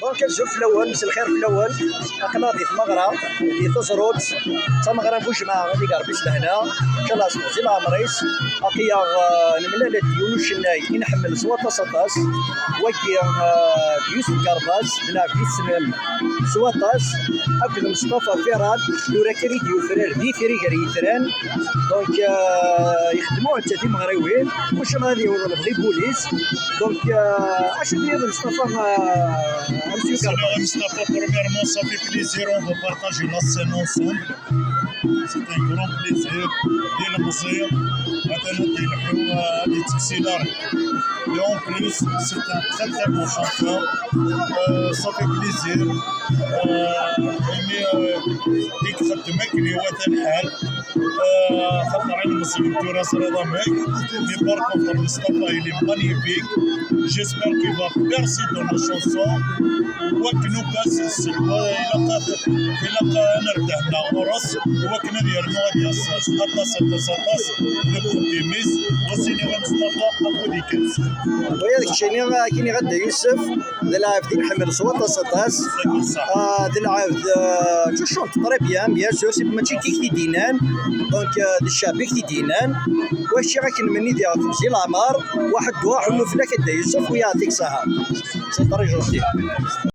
دونك نزول في الاول مسا الخير في الاول قناضي في مغرى دي تزروت تا مغرى بوجمع غادي قربيس لهنا كلا سموزي العمريس اقيا نملا ديون الشناي نحمل سواطا سطاس وكي يوسف كرباس بلا في سلام سواطاس اكد مصطفى فيران دورا كريد يوفرر دي فري غريتران دونك يخدموا حتى في مغريوين واش غادي يوضل بغي بوليس دونك اش دير مصطفى Salut Mustafa, premièrement ça fait plaisir, on va partager la scène ensemble. C'est un grand plaisir. ديال المزير مثلا كيلحقوا هذه التكسيلار. Et en plus, c'est un très très bon chanteur. Ça fait plaisir. يخدمك اللي هو تاع الحال. خاطر على المسلم تراث رضا ماك. Mais par contre, Mustafa il est magnifique. J'espère qu'il va percer dans la chanson. وكنو باس السلوى إلا نردهنا ورس وكنا ديالنا غادي سطاس لبخديميس وسيني غنصطفى أبو ديكنس. ويا داك الشيء كاين غدا يوسف دلعب دي نحمل صوت سطاس دلعب تشونت طري بيان سور سي ماشي كي دينان دونك دي الشابي كي دينان واش غاكن مني ديال تمزيل العمار واحد وفلا كدا يوسف ويعطيك صحه سي طري جونتي.